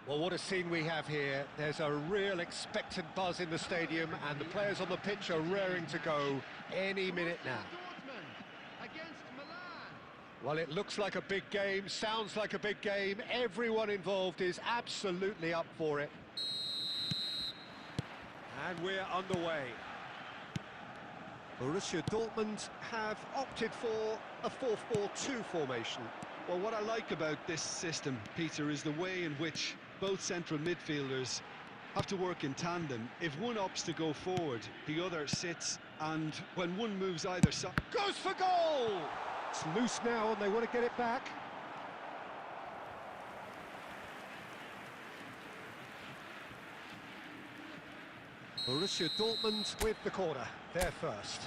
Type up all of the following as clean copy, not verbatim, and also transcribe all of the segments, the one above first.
Well, what a scene we have here. There's a real expectant buzz in the stadium, and the players on the pitch are raring to go any minute now. Well, it looks like a big game, sounds like a big game. Everyone involved is absolutely up for it. And we're underway. Borussia Dortmund have opted for a 4-4-2 formation. Well, what I like about this system, Peter, is the way in which both central midfielders have to work in tandem. If one opts to go forward, the other sits, and when one moves either side... Goes for goal! It's loose now and they want to get it back. Borussia Dortmund with the corner, they're first.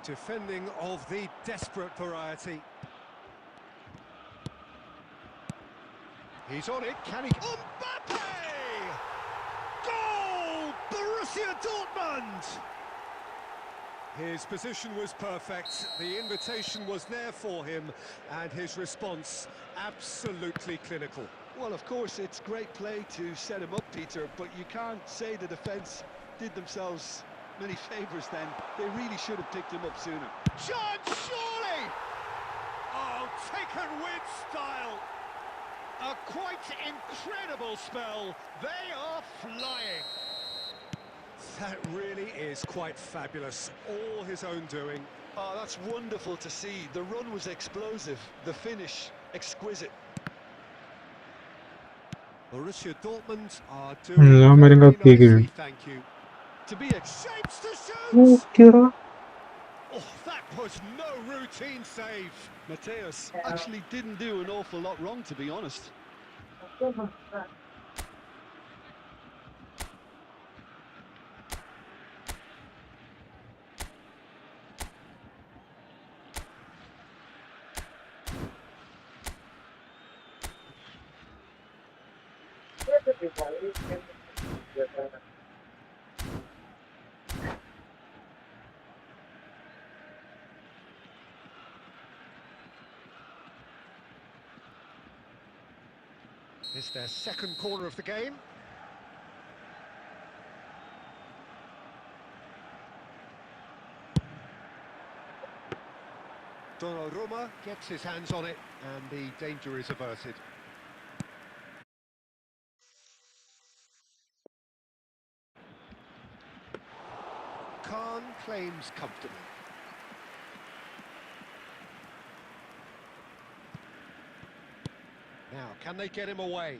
Defending of the desperate variety. He's on it, can he... Mbappe! Goal! Borussia Dortmund! His position was perfect, the invitation was there for him, and his response absolutely clinical. Well, of course, it's great play to set him up, Peter, but you can't say the defence did themselves many favours then. They really should have picked him up sooner. Chance, surely! Oh, taken with style! A quite incredible spell. They are flying. That really is quite fabulous. All his own doing. Oh, that's wonderful to see. The run was explosive. The finish, exquisite. Borussia Dortmund are doing very nicely, thank you. To be shapes to shoot! Oh, that was no routine save. Mateus actually didn't do an awful lot wrong, to be honest. It's their second corner of the game. Donnarumma gets his hands on it, and the danger is averted. Khan claims comfortably. Now, can they get him away?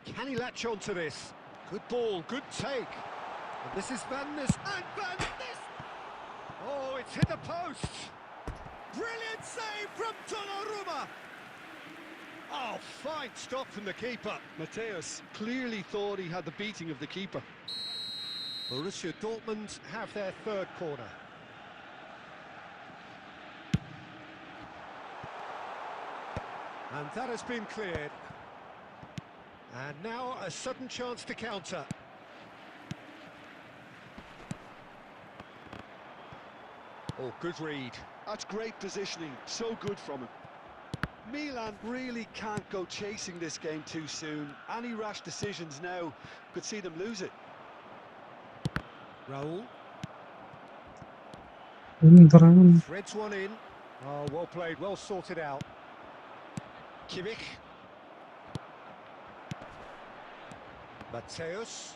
Can he latch on to this? Good ball, good take. And this is Van Nys. And Van Nys! Oh, it's hit the post. Brilliant save from Donnarumma. Oh, fine stop from the keeper. Mateus clearly thought he had the beating of the keeper. Borussia Dortmund have their third corner. And that has been cleared. And now a sudden chance to counter. Oh, good read. That's great positioning, so good from him. Milan really can't go chasing this game too soon. Any rash decisions now could see them lose it. Raul. Threads one in. Oh, well played, well sorted out. Kimmich. Mateus.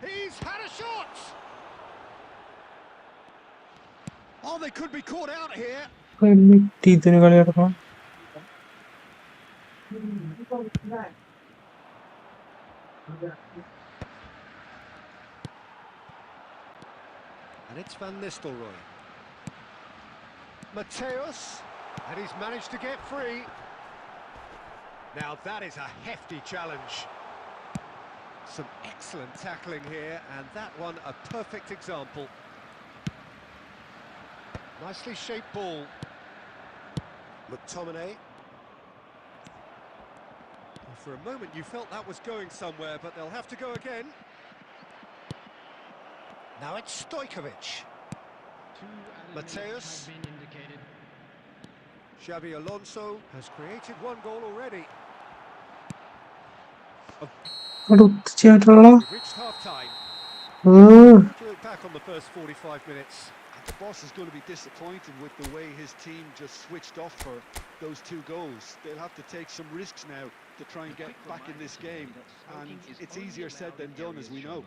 He's had a shot! Oh, they could be caught out here. And it's Van Nistelrooy. Mateus. And he's managed to get free. Now that is a hefty challenge. Some excellent tackling here, and that one a perfect example. Nicely shaped ball. McTominay. For a moment you felt that was going somewhere, but they'll have to go again. Now it's Stojkovic. Mateus. Xabi Alonso has created one goal already. We've reached half-time. What do you look back on the first 45 minutes? The boss is going to be disappointed with the way his team just switched off for those 2 goals. They'll have to take some risks now to try and get back in this game, and it's easier said than done, as we know.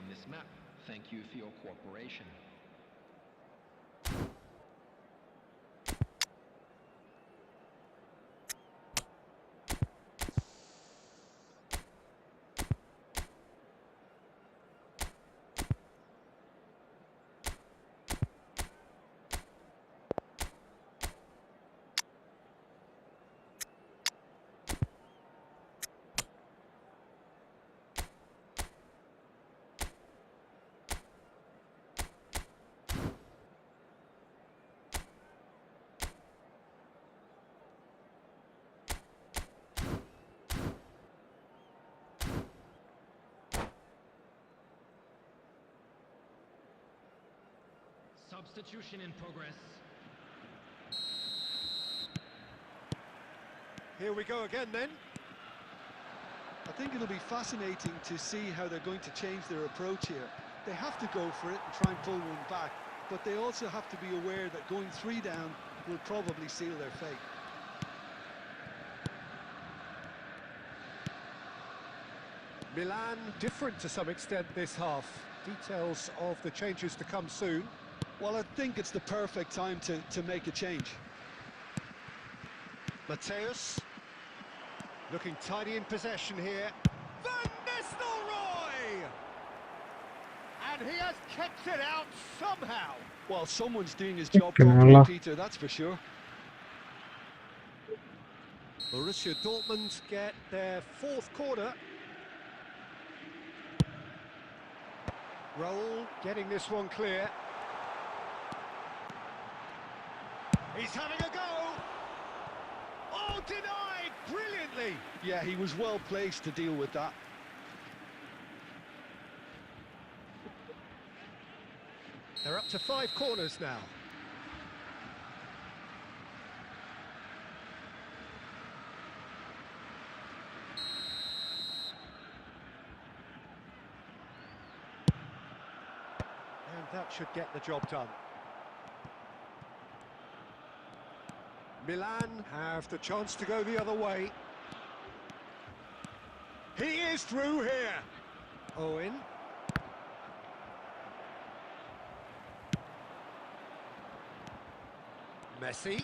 Thank you for your cooperation. Substitution in progress. Here we go again then. I think it'll be fascinating to see how they're going to change their approach here. They have to go for it and try and pull one back, but they also have to be aware that going 3 down will probably seal their fate. Milan different to some extent this half. Details of the changes to come soon. Well, I think it's the perfect time to make a change. Mateus, looking tidy in possession here. Van Nistelrooy! And he has kept it out somehow. Well, someone's doing his job properly, Peter, that's for sure. Borussia Dortmund get their 4th corner. Raul getting this one clear. He's having a go! Oh, denied! Brilliantly! Yeah, he was well placed to deal with that. They're up to 5 corners now. And that should get the job done. Milan have the chance to go the other way. He is through here. Owen. Messi.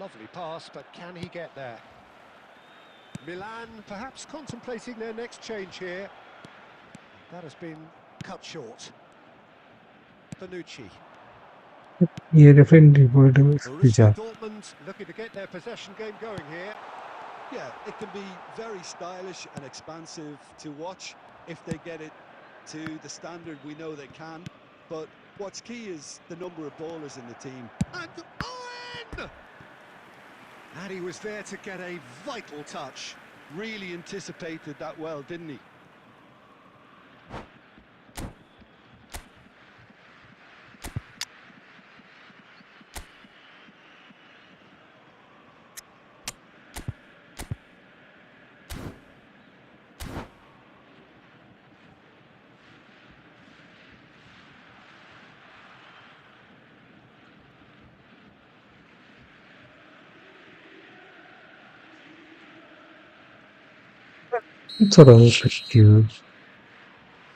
Lovely pass, but can he get there? Milan perhaps contemplating their next change here. That has been cut short. Bonucci. Borussia Dortmund looking to get their possession game going here. Yeah, it can be very stylish and expansive to watch if they get it to the standard we know they can. But what's key is the number of ballers in the team. And Owen! And he was there to get a vital touch. Really anticipated that well, didn't he?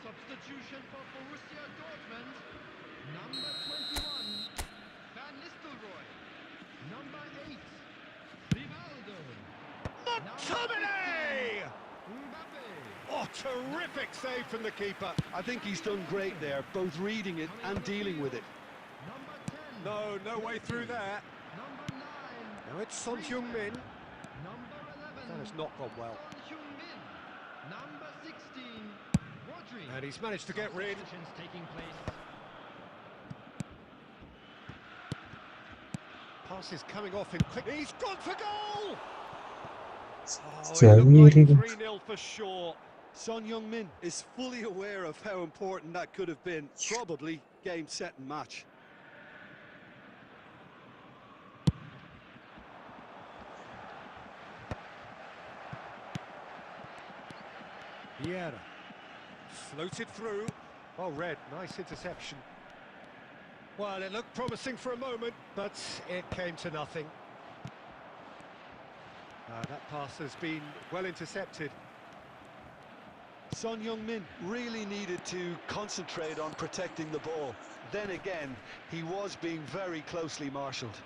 Substitution for Borussia Dortmund. Number 21, Van Nistelrooy. Number 8, Rivaldo. McTominay! Oh, terrific save from the keeper. I think he's done great there, both reading it and dealing with it. Number 10, No way through there. Number 9, Now it's Son Heung-min. Number 11, That has not gone well. Son Heung-min. Number 16, Rodri. And he's managed to get rid. Substitutions taking place. Pass is coming off in quick. He's gone for goal! Oh, Yeah, it looked like 3-0 for sure. Son Heung-min is fully aware of how important that could have been. Probably game, set and match. Vieira. Floated through. Oh, Red, nice interception. Well, it looked promising for a moment, but it came to nothing. That pass has been well intercepted. Son Heung-min really needed to concentrate on protecting the ball. Then again, he was being very closely marshalled.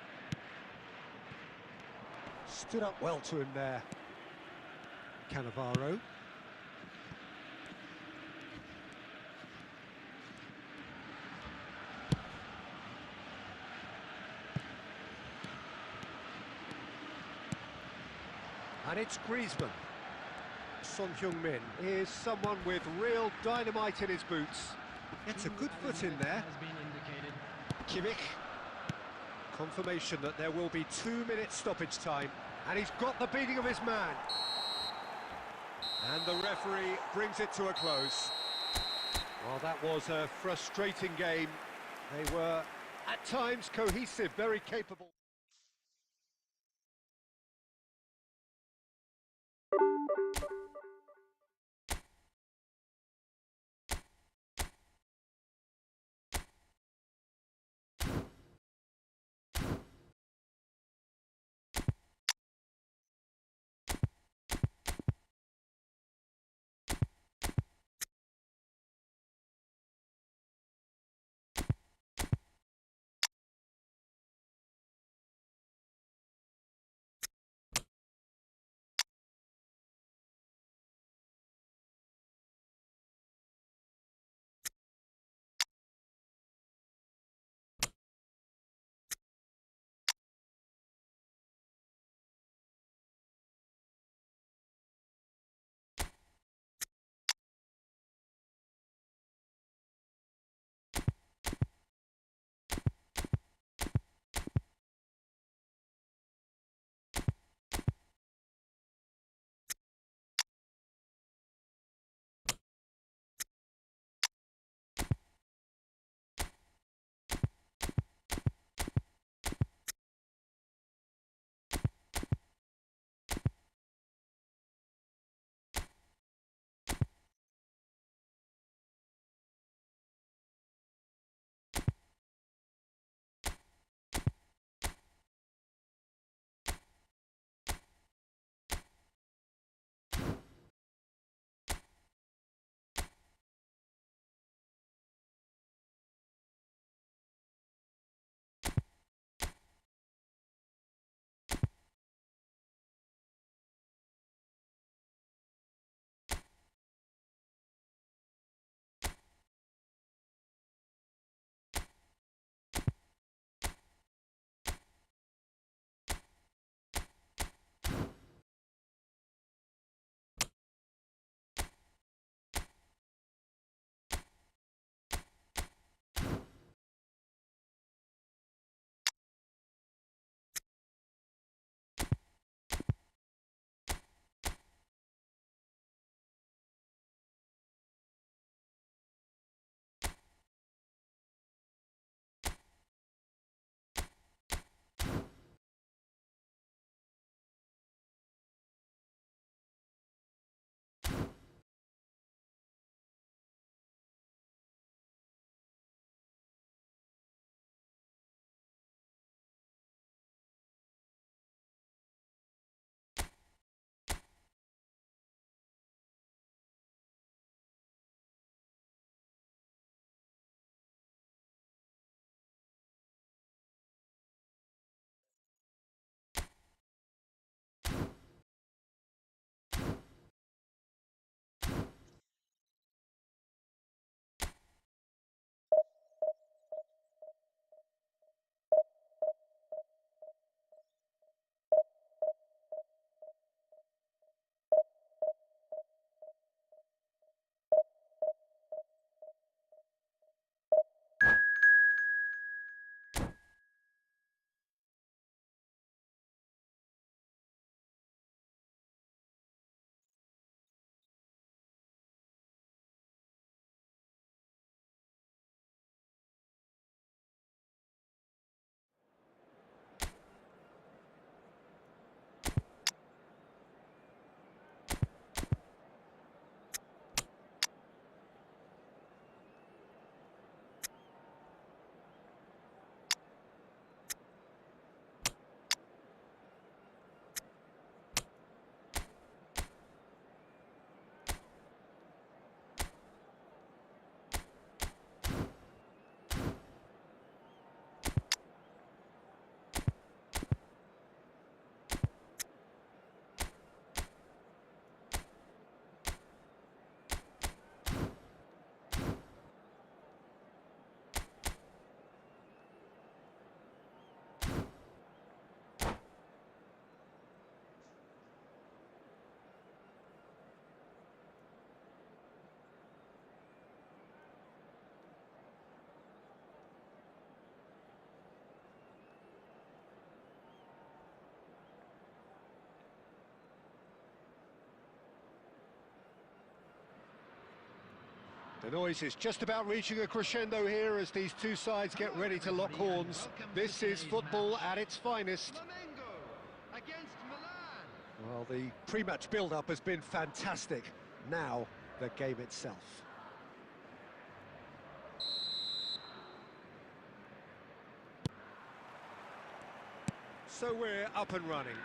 Stood up well to him there. Cannavaro. And it's Griezmann. Son Heung-min is someone with real dynamite in his boots. Gets a good foot in there. Has been indicated. Kimmich. Confirmation that there will be 2 minutes stoppage time. And he's got the beating of his man. And the referee brings it to a close. Well, that was a frustrating game. They were, at times, cohesive, very capable. The noise is just about reaching a crescendo here as these two sides get ready to lock horns. This is football at its finest. Flamengo against Milan. Well, the pre-match build-up has been fantastic. Now, the game itself. So we're up and running.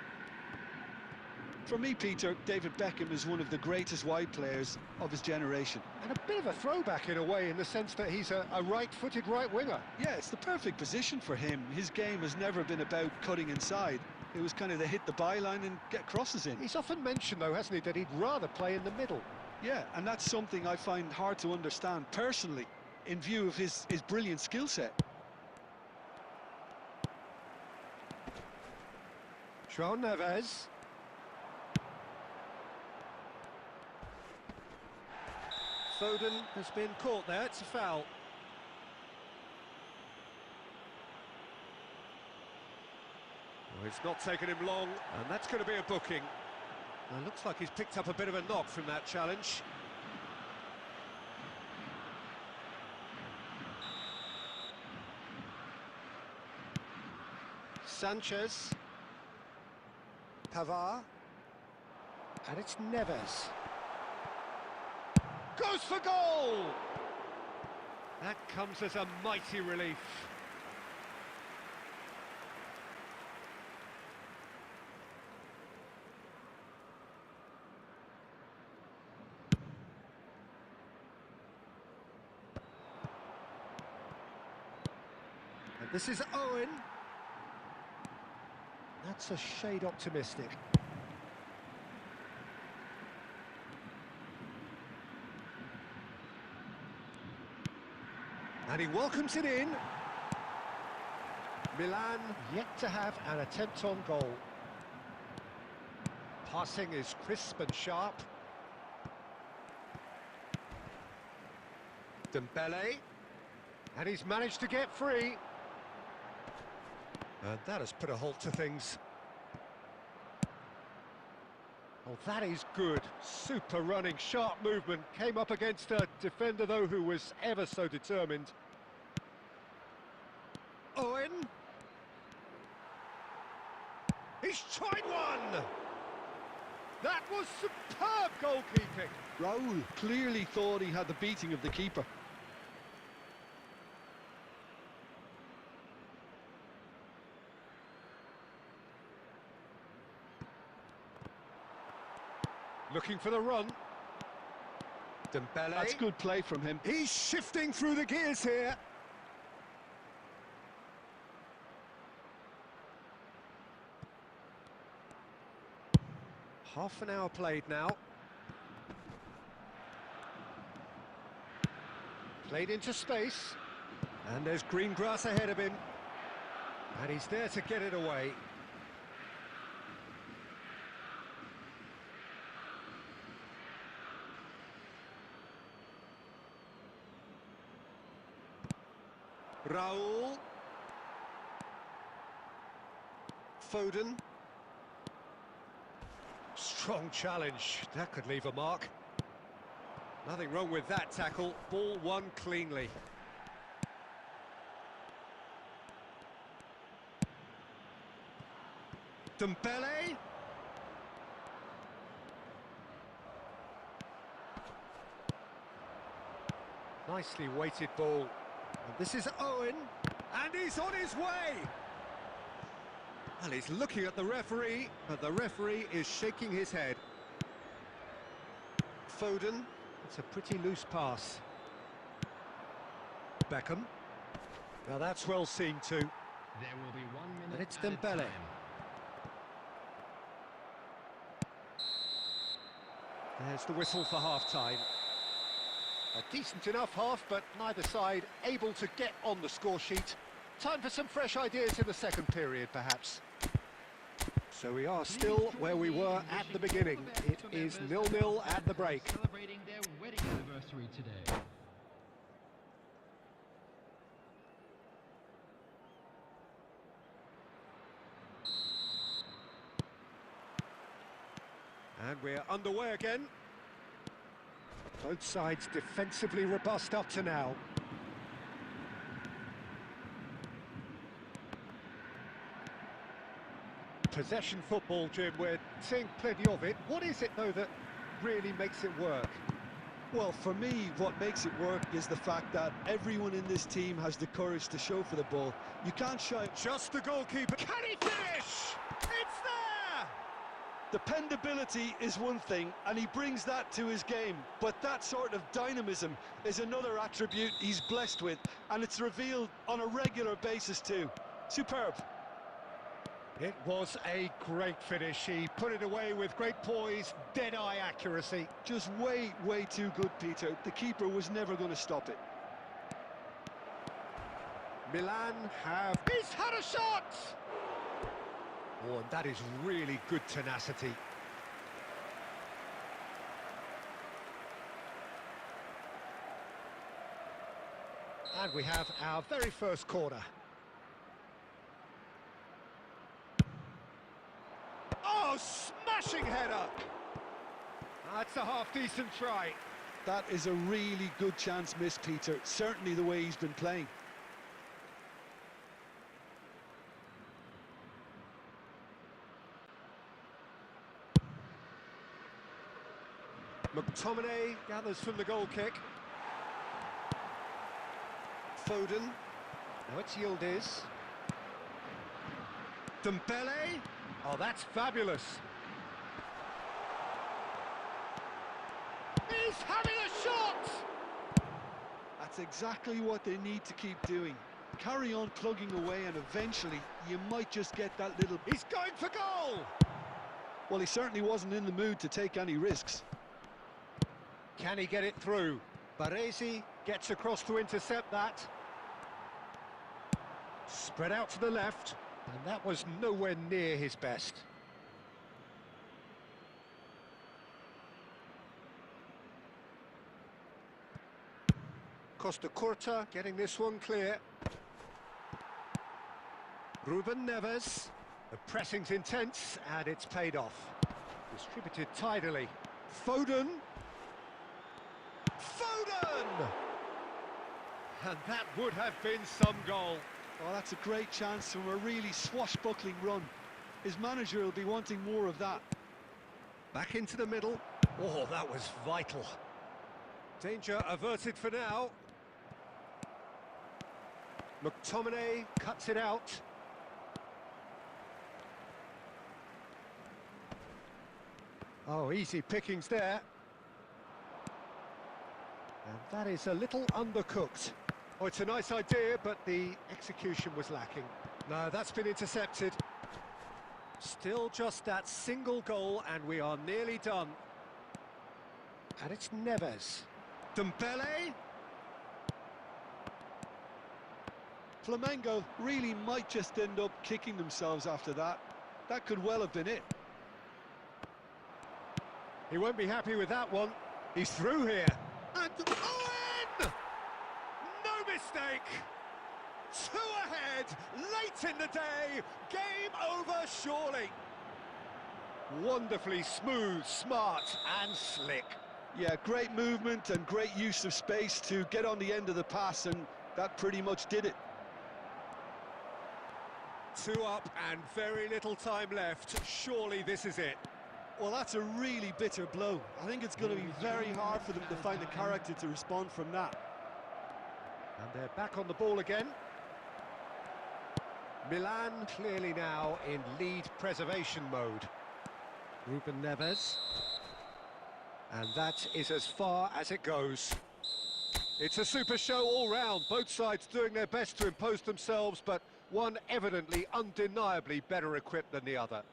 For me, Peter, David Beckham is one of the greatest wide players of his generation. And a bit of a throwback in a way, in the sense that he's a right-footed right winger. Yeah, it's the perfect position for him. His game has never been about cutting inside. It was kind of to hit the byline and get crosses in. He's often mentioned, though, hasn't he, that he'd rather play in the middle. Yeah, and that's something I find hard to understand personally, in view of his brilliant skill set. João Neves. Foden has been caught there, it's a foul. Well, it's not taken him long, and that's going to be a booking. Well, it looks like he's picked up a bit of a knock from that challenge. Sanchez. Pavard. And it's Neves. Goes for goal! That comes as a mighty relief. And this is Owen. That's a shade optimistic. And he welcomes it in. Milan yet to have an attempt on goal. Passing is crisp and sharp. Dembele. And he's managed to get free. And that has put a halt to things. Oh, that is good. Super running, sharp movement. Came up against a defender, though, who was ever so determined. Owen. He's tried one! That was superb goalkeeping. Raul clearly thought he had the beating of the keeper. Looking for the run. Dembele. That's good play from him. He's shifting through the gears here. Half an hour played now. Played into space. And there's green grass ahead of him. And he's there to get it away. Raul. Foden. Strong challenge. That could leave a mark. Nothing wrong with that tackle. Ball won cleanly. Dembele. Nicely weighted ball. And this is Owen. And he's on his way. And he's looking at the referee, but the referee is shaking his head. Foden. It's a pretty loose pass. Beckham. Now that's well seen too. There will be 1 minute. And it's added Dembele. time. There's the whistle for half-time. A decent enough half, but neither side able to get on the score sheet. Time for some fresh ideas in the second period, perhaps. So we are still where we were at the beginning. It is 0-0 at the break. Celebrating their wedding anniversary today. And we're underway again. Both sides defensively robust up to now. Possession football, Jim, we're seeing plenty of it. What is it, though, that really makes it work? Well, for me, what makes it work is the fact that everyone in this team has the courage to show for the ball. You can't shy. Just the goalkeeper. Can he finish? It's there! Dependability is one thing, and he brings that to his game. But that sort of dynamism is another attribute he's blessed with, and it's revealed on a regular basis too. Superb. It was a great finish. He put it away with great poise, dead-eye accuracy. Just way too good, Peter. The keeper was never going to stop it. Milan have... He's had a shot! Oh, and that is really good tenacity. And we have our very first corner. Oh, smashing header! That's a half-decent try. That is a really good chance missed, Peter. Certainly the way he's been playing. McTominay gathers from the goal kick. Foden. Now it's Yildiz. Dembele. Oh, that's fabulous. He's having a shot! That's exactly what they need to keep doing. Carry on plugging away, and eventually you might just get that little... He's going for goal! Well, he certainly wasn't in the mood to take any risks. Can he get it through? Baresi gets across to intercept that. Spread out to the left, and that was nowhere near his best. Costa Curta getting this one clear. Ruben Neves. The pressing's intense, and it's paid off. Distributed tidily. Foden. Foden! And that would have been some goal. Oh, that's a great chance from a really swashbuckling run. His manager will be wanting more of that. Back into the middle. Oh, that was vital. Danger averted for now. McTominay cuts it out. Oh, easy pickings there. And that is a little undercooked. Oh, it's a nice idea, but the execution was lacking. No, that's been intercepted. Still just that single goal, and we are nearly done. And it's Neves. Dembele. Flamengo really might just end up kicking themselves after that. That could well have been it. He won't be happy with that one. He's through here. And Owen! No mistake! 2 ahead, late in the day, game over surely. Wonderfully smooth, smart and slick. Yeah, great movement and great use of space to get on the end of the pass, and that pretty much did it. 2 up and very little time left. Surely this is it. Well, that's a really bitter blow. I think it's going to be very hard for them to find the character to respond from that. And they're back on the ball again. Milan clearly now in lead preservation mode. Ruben Neves. And that is as far as it goes. It's a super show all round. Both sides doing their best to impose themselves, but one evidently, undeniably better equipped than the other.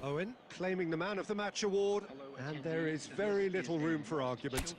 Owen claiming the Man of the Match award, and there is very little room for argument.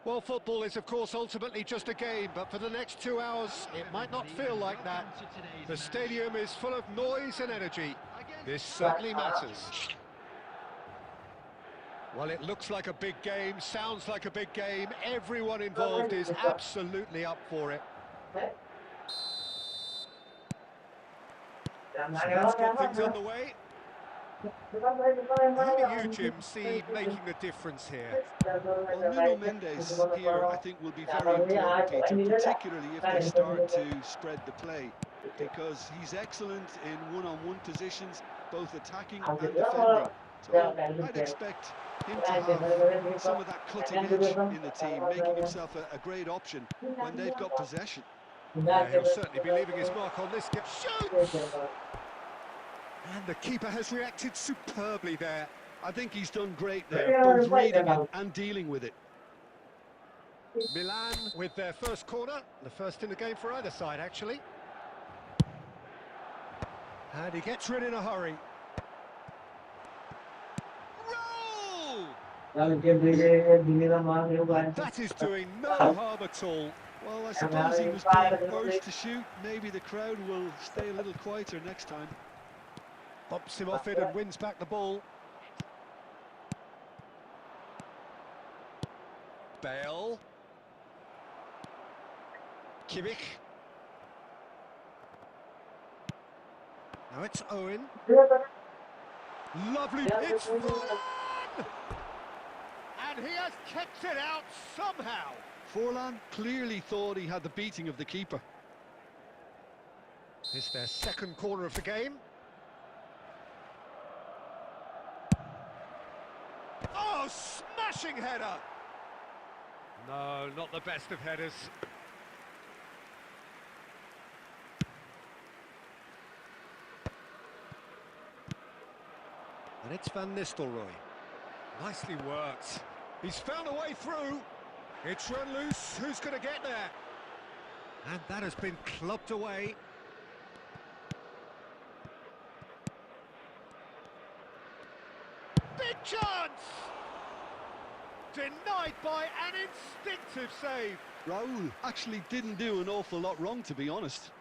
Well, football is, of course, ultimately just a game, but for the next 2 hours, it might not feel like that. The stadium is full of noise and energy. This certainly matters. Well, it looks like a big game, sounds like a big game. Everyone involved is absolutely up for it. So that's got things underway. Who do you, Jim, see making the difference here? Well, Nuno Mendes here, I think, will be very important, Peter, particularly if they start to spread the play, because he's excellent in one-on-one positions, both attacking and defending. So I'd expect him to have some of that cutting edge in the team, making himself a great option when they've got possession. Yeah, he'll certainly be leaving his mark on this game. Shoots! And the keeper has reacted superbly there. I think he's done great there, both reading it and dealing with it. Milan with their first corner, the first in the game for either side, actually. And he gets rid in a hurry. Roll! That is doing no harm at all. Well, I suppose he was being urged to shoot. Maybe the crowd will stay a little quieter next time. Bumps him off it and wins back the ball. Bale. Kimmich. Now it's Owen. Lovely, it's Forlan! And he has kept it out somehow. Forlan clearly thought he had the beating of the keeper. It's their second corner of the game. Oh, smashing header! No, not the best of headers. And it's Van Nistelrooy. Nicely worked. He's found a way through. It's run loose. Who's going to get there? And that has been clubbed away. Big chance! Denied by an instinctive save. Raul actually didn't do an awful lot wrong, to be honest.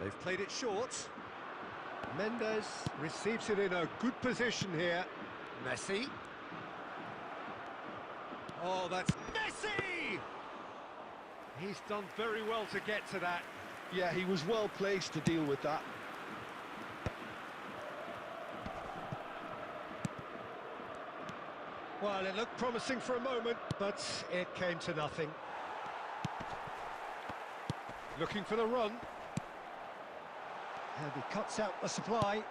They've played it short. Mendes receives it in a good position here. Messi. Oh, that's Messi! He's done very well to get to that. Yeah, he was well placed to deal with that. Well, it looked promising for a moment, but it came to nothing. Looking for the run. And he cuts out the supply.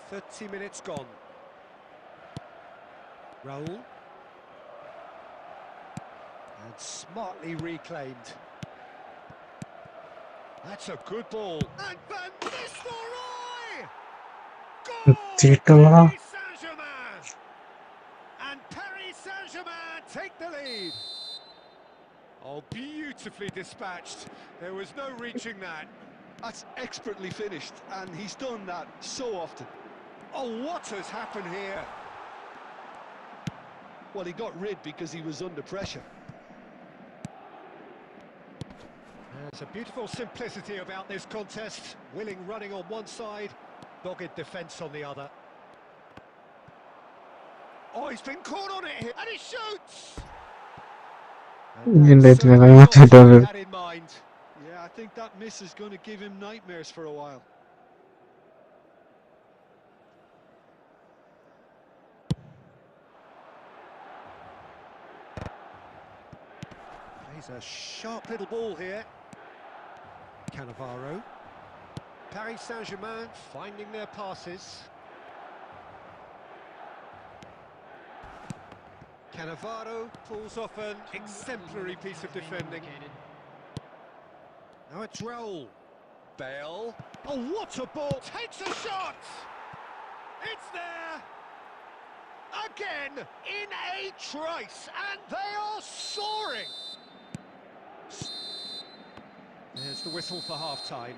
30 minutes gone. Raul. And smartly reclaimed. That's a good ball. And Van Nistelrooy! Goal! Paris Saint-Germain! And Paris Saint-Germain take the lead. Oh, beautifully dispatched. There was no reaching that. That's expertly finished, and he's done that so often. Oh, what has happened here? Well, he got rid because he was under pressure. There's a beautiful simplicity about this contest. Willing running on one side, dogged defence on the other. Oh, he's been caught on it here, and he shoots! And that's certainly not what he had in mind. Yeah, I think that miss is going to give him nightmares for a while. Plays a sharp little ball here. Cannavaro. Paris Saint-Germain finding their passes. Cannavaro pulls off an exemplary piece of defending. Now it's Raul. Bale. Oh, what a ball! Takes a shot! It's there! Again, in a trice, and they are soaring! There's the whistle for half-time.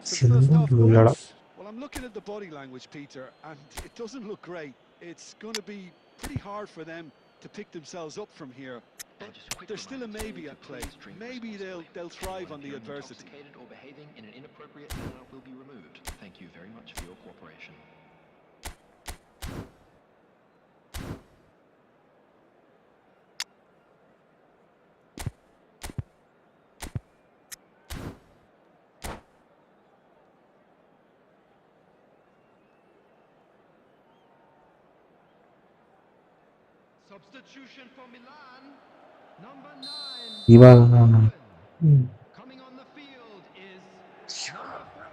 Some first half thoughts. Well, I'm looking at the body language, Peter, and it doesn't look great. It's going to be pretty hard for them to pick themselves up from here. There's still a maybe at play. Maybe they'll thrive on the adversity. Or behaving in an inappropriate manner will be removed. Thank you very much for your cooperation. Substitution for Milan, number 9. Coming on the field is number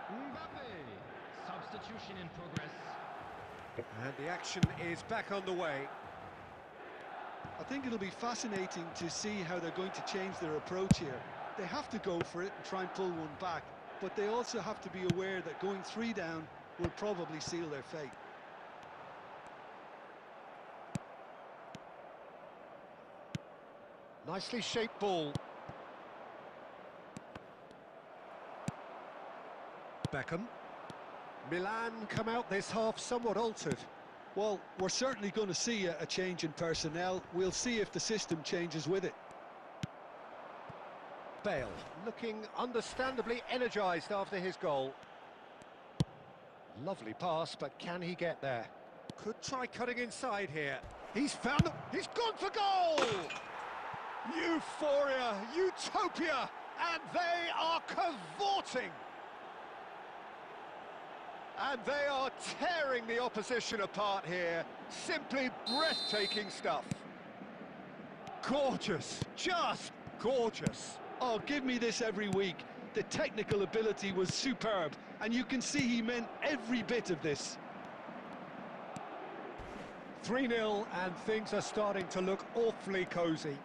4, Mbappe. Substitution in progress. And the action is back on the way. I think it'll be fascinating to see how they're going to change their approach here. They have to go for it and try and pull one back, but they also have to be aware that going 3 down will probably seal their fate. Nicely shaped ball. Beckham. Milan come out this half somewhat altered. Well, we're certainly going to see a change in personnel. We'll see if the system changes with it. Bale looking understandably energised after his goal. Lovely pass, but can he get there? Could try cutting inside here. He's found... He's gone for goal! Euphoria, utopia, and they are cavorting. And they are tearing the opposition apart here. Simply breathtaking stuff. Gorgeous, just gorgeous. Oh, give me this every week. The technical ability was superb, and you can see he meant every bit of this. 3-0, and things are starting to look awfully cosy.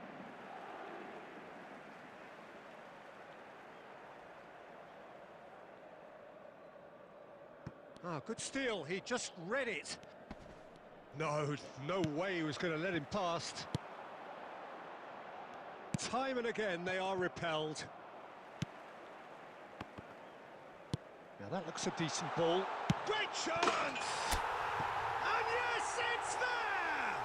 Ah, good steal, he just read it. No way he was going to let him past. Time and again they are repelled. Now that looks a decent ball. Great chance! And yes, it's there!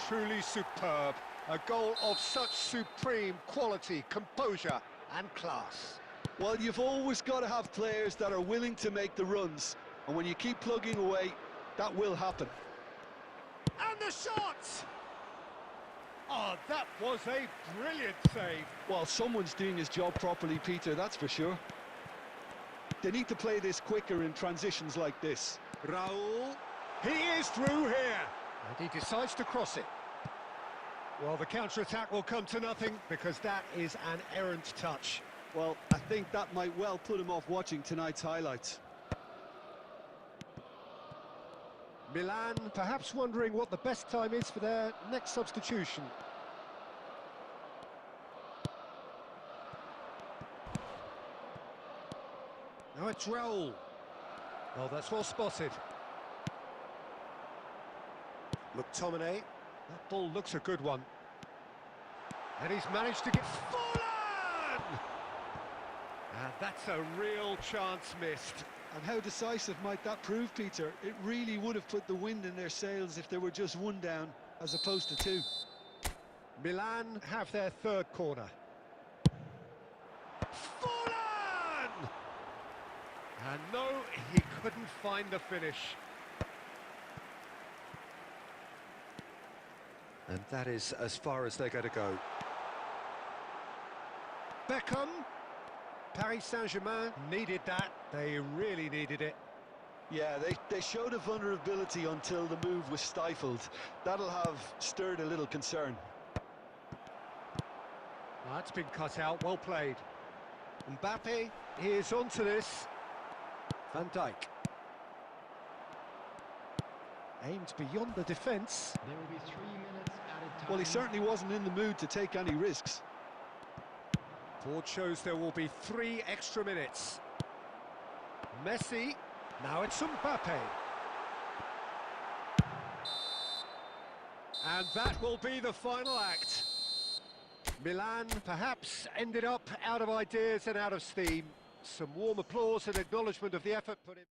Truly superb. A goal of such supreme quality, composure and class. Well, you've always got to have players that are willing to make the runs, and when you keep plugging away, that will happen. And the shot! Oh, that was a brilliant save. Well, someone's doing his job properly, Peter, that's for sure. They need to play this quicker in transitions like this. Raul, he is through here. And he decides to cross it. Well, the counter-attack will come to nothing because that is an errant touch. Well, I think that might well put him off watching tonight's highlights. Milan perhaps wondering what the best time is for their next substitution. Now it's Raul. Well, that's well spotted. McTominay. That ball looks a good one. And he's managed to get... Fallen! And that's a real chance missed. And how decisive might that prove, Peter? It really would have put the wind in their sails if there were just one down, as opposed to two. Milan have their third corner. Fallen! And no, he couldn't find the finish. And that is as far as they're going to go. Beckham. Paris Saint-Germain needed that. They really needed it. Yeah, they showed a vulnerability until the move was stifled. That'll have stirred a little concern. That's been cut out, well played. Mbappe is onto this. Van Dijk. Aimed beyond the defence. There will be 3 minutes added time. Well, he certainly wasn't in the mood to take any risks. Board shows there will be 3 extra minutes. Messi, now it's Mbappe. And that will be the final act. Milan perhaps ended up out of ideas and out of steam. Some warm applause and acknowledgement of the effort put in.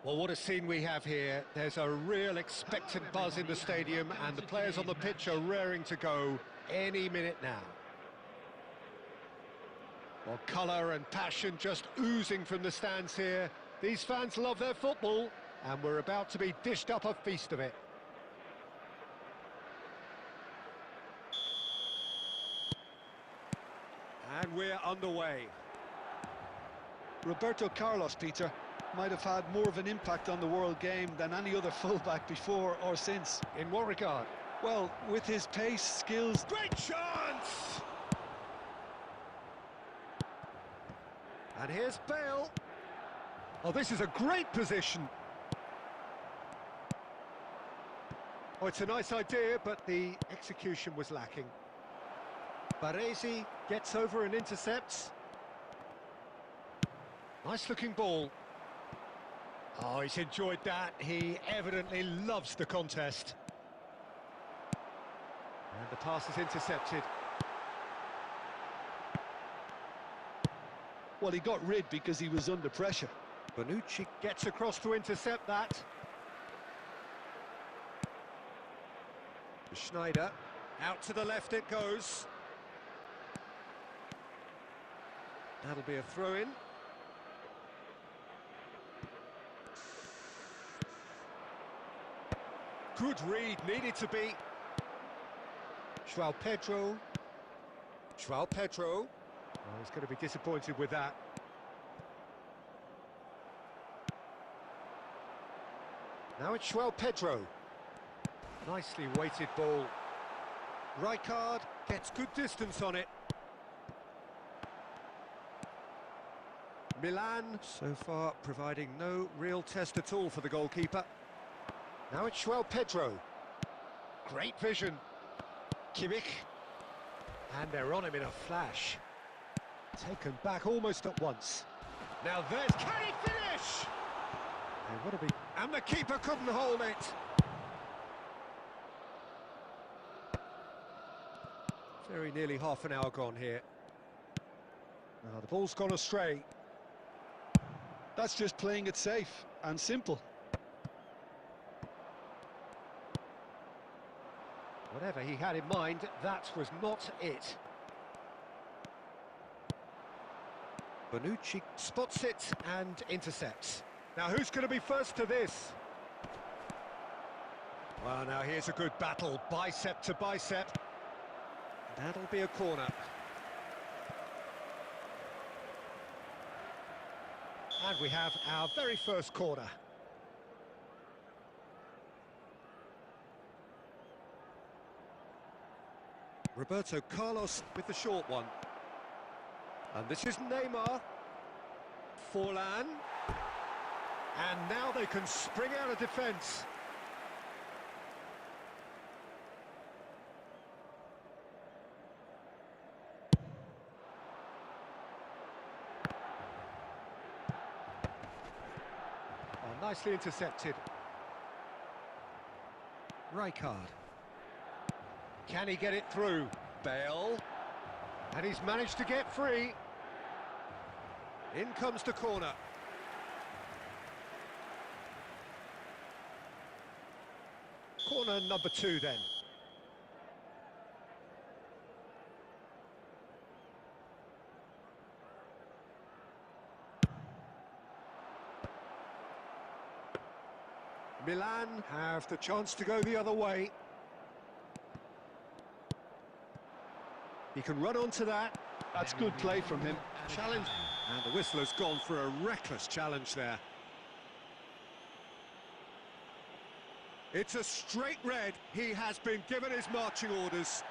Well, what a scene we have here. There's a real expectant buzz in the stadium, and the players on the pitch are raring to go any minute now. Well, colour and passion just oozing from the stands here. These fans love their football, and we're about to be dished up a feast of it. And we're underway. Roberto Carlos, Peter, might have had more of an impact on the world game than any other fullback before or since. In what regard? Well, with his pace, skills... Great chance! And here's Bale. Oh, this is a great position. Oh, it's a nice idea, but the execution was lacking. Baresi gets over and intercepts. Nice looking ball. Oh, he's enjoyed that. He evidently loves the contest. And the pass is intercepted. Well, he got rid because he was under pressure. Bonucci gets across to intercept that. Schneider, out to the left it goes. That'll be a throw-in. Good read, needed to be. João Pedro. João Pedro. Oh, he's going to be disappointed with that. Now it's João Pedro. Nicely weighted ball. Rijkaard gets good distance on it. Milan, so far, providing no real test at all for the goalkeeper. Now it's João Pedro. Great vision. Kimmich. And they're on him in a flash. Taken back almost at once. Now there's... Can he finish? And what a big... And the keeper couldn't hold it. Very nearly half an hour gone here. Now the ball's gone astray. That's just playing it safe and simple. Whatever he had in mind, that was not it. Bonucci spots it and intercepts. Now who's going to be first to this? Well, now here's a good battle, bicep to bicep. That'll be a corner. And we have our very first corner. Roberto Carlos with the short one. And this is Neymar. Forlan. And now they can spring out of defence. Oh, nicely intercepted. Rijkaard. Can he get it through? Bale. And he's managed to get free. In comes the corner. Corner number 2 then. Milan have the chance to go the other way. He can run onto that. That's good play from him. Challenge. And the whistle has gone for a reckless challenge there. It's a straight red. He has been given his marching orders.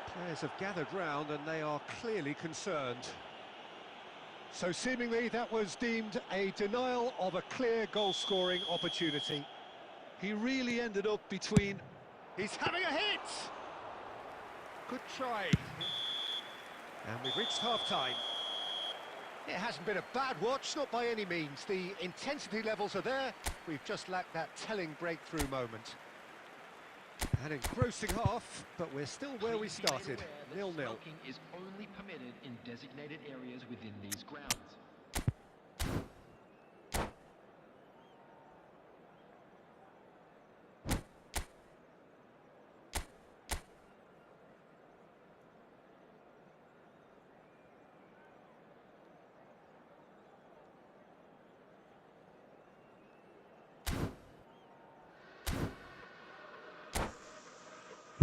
Players have gathered round and they are clearly concerned. So seemingly that was deemed a denial of a clear goal-scoring opportunity. He really ended up between... He's having a hit! Good try. And we've reached half-time. It hasn't been a bad watch, not by any means. The intensity levels are there. We've just lacked that telling breakthrough moment. An engrossing half, but we're still where we started. 0-0. Smoking is only permitted in designated areas within these grounds.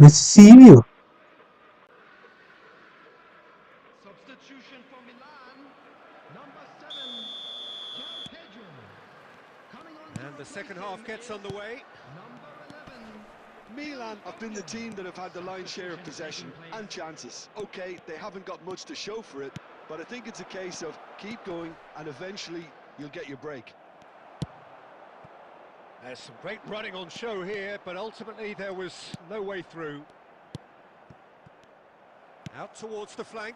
Receive. Substitution for Milan, number 7, João Pedro. Coming on to And the replace second him half gets is underway. number 11. Milan have been the team that have had the lion's share of possession and chances. Okay, they haven't got much to show for it, but I think it's a case of keep going and eventually you'll get your break. There's some great running on show here, but ultimately there was no way through. Out towards the flank.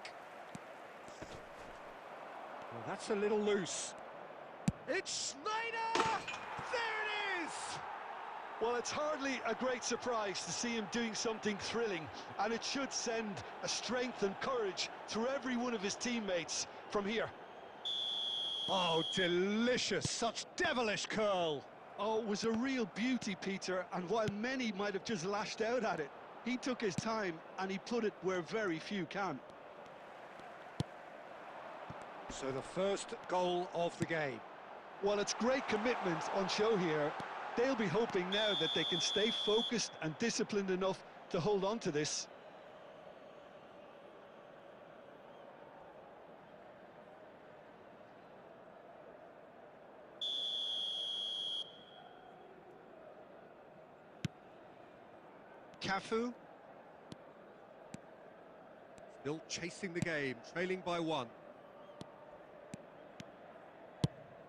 Well, that's a little loose. It's Schneider! There it is! Well, it's hardly a great surprise to see him doing something thrilling, and it should send a strength and courage through every one of his teammates from here. Oh, delicious! Such devilish curl! Oh, it was a real beauty, Peter, and while many might have just lashed out at it, he took his time and he put it where very few can. So the first goal of the game. Well, it's great commitment on show here. They'll be hoping now that they can stay focused and disciplined enough to hold on to this. Cafu. Still chasing the game, trailing by 1.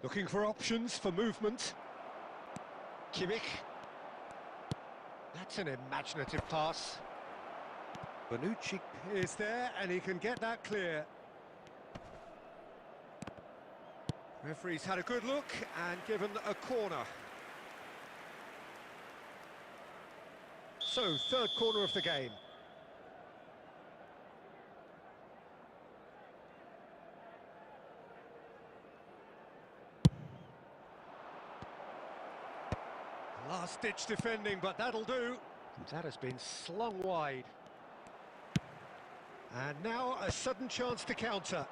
Looking for options for movement. Kimmich. That's an imaginative pass. Bonucci is there and he can get that clear. Referee's had a good look and given a corner. So, third corner of the game. Last-ditch defending, but that'll do. That has been slung wide. And now a sudden chance to counter.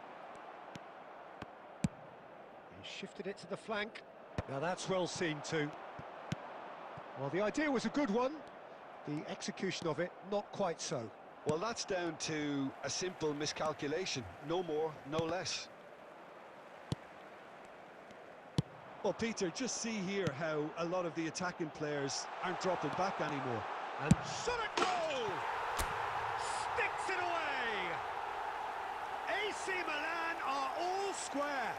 He shifted it to the flank. Now that's well seen too. Well, the idea was a good one. The execution of it, not quite so. Well, that's down to a simple miscalculation. No more, no less. Well, Peter, just see here how a lot of the attacking players aren't dropping back anymore. And shot at goal! Sticks it away! AC Milan are all square.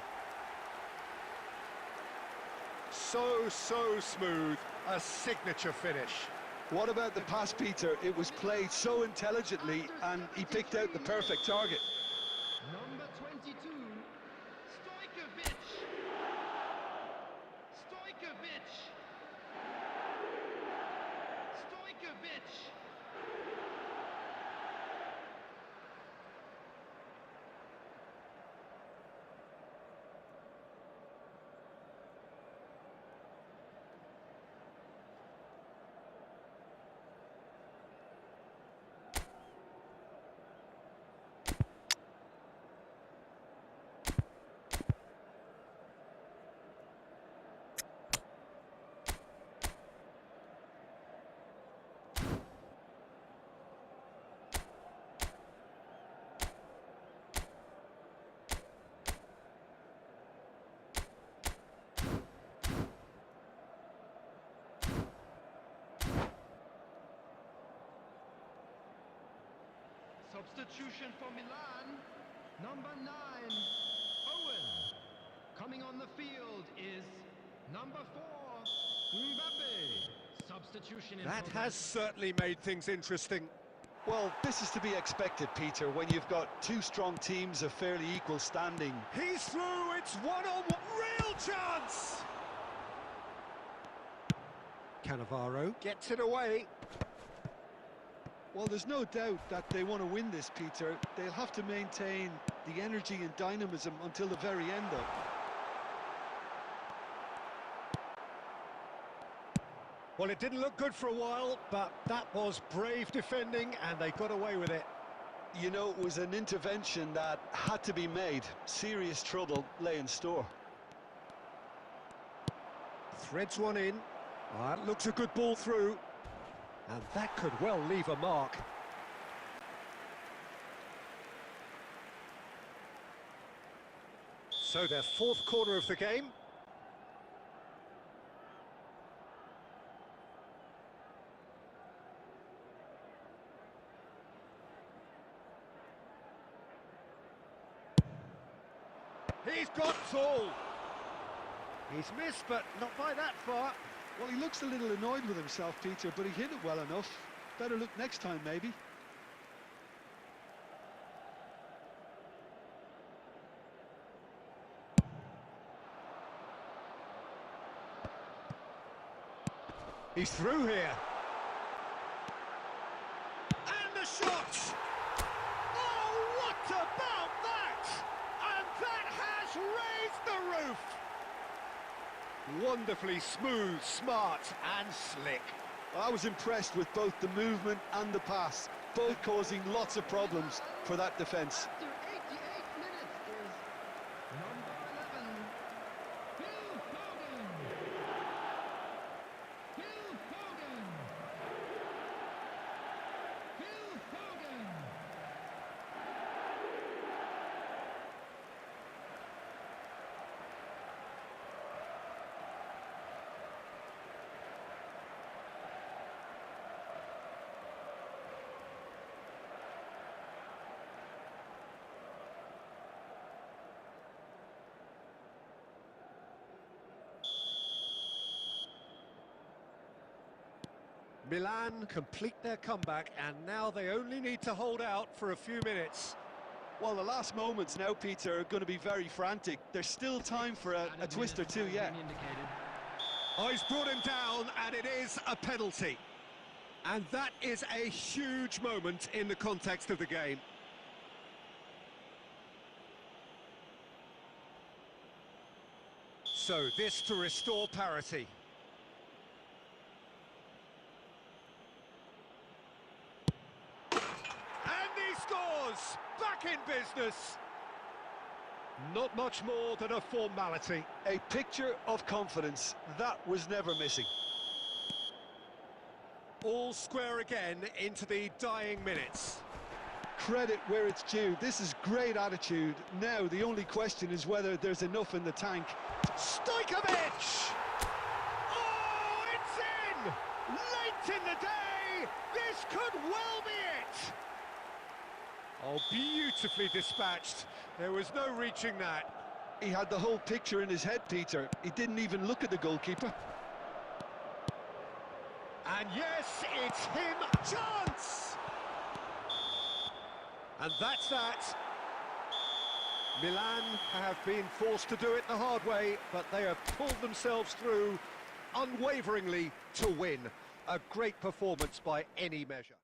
So smooth. A signature finish. What about the pass, Peter? It was played so intelligently and he picked out the perfect target. Number 22, Stojkovic. Stojkovic. Stojkovic. Substitution for Milan, number 9, Owen. Coming on the field is number 4, Mbappe. Substitution in That progress. has certainly made things interesting. Well, this is to be expected, Peter, when you've got two strong teams of fairly equal standing. He's through, it's one-on-one, real chance! Cannavaro gets it away. Well, there's no doubt that they want to win this, Peter. They'll have to maintain the energy and dynamism until the very end, though. Well, it didn't look good for a while, but that was brave defending and they got away with it. You know, it was an intervention that had to be made. Serious trouble lay in store. Threads one in. That looks a good ball through. And that could well leave a mark. So their fourth corner of the game. He's got tall. He's missed, but not by that far. Well, he looks a little annoyed with himself, Peter, but he hit it well enough. Better look next time, maybe. He's through here. And the shot! Oh, what about that? And that has raised the roof! Wonderfully smooth, smart and slick. I was impressed with both the movement and the pass, both causing lots of problems for that defence. After 88 minutes is number 11, Phil Foden. Phil Foden. Phil Foden. Milan complete their comeback, and now they only need to hold out for a few minutes. Well, the last moments now, Peter, are going to be very frantic. There's still time for a twist or two yet. Oh, he's brought him down, and it is a penalty. And that is a huge moment in the context of the game. So, this to restore parity. And he scores! Back in business! Not much more than a formality. A picture of confidence. That was never missing. All square again into the dying minutes. Credit where it's due. This is great attitude. Now, the only question is whether there's enough in the tank. Stojkovic! Oh, it's in! Late in the day! This could well be it! Oh, beautifully dispatched. There was no reaching that. He had the whole picture in his head, Peter. He didn't even look at the goalkeeper. And yes, it's him. Chance! And that's that. Milan have been forced to do it the hard way, but they have pulled themselves through unwaveringly to win. A great performance by any measure.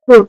you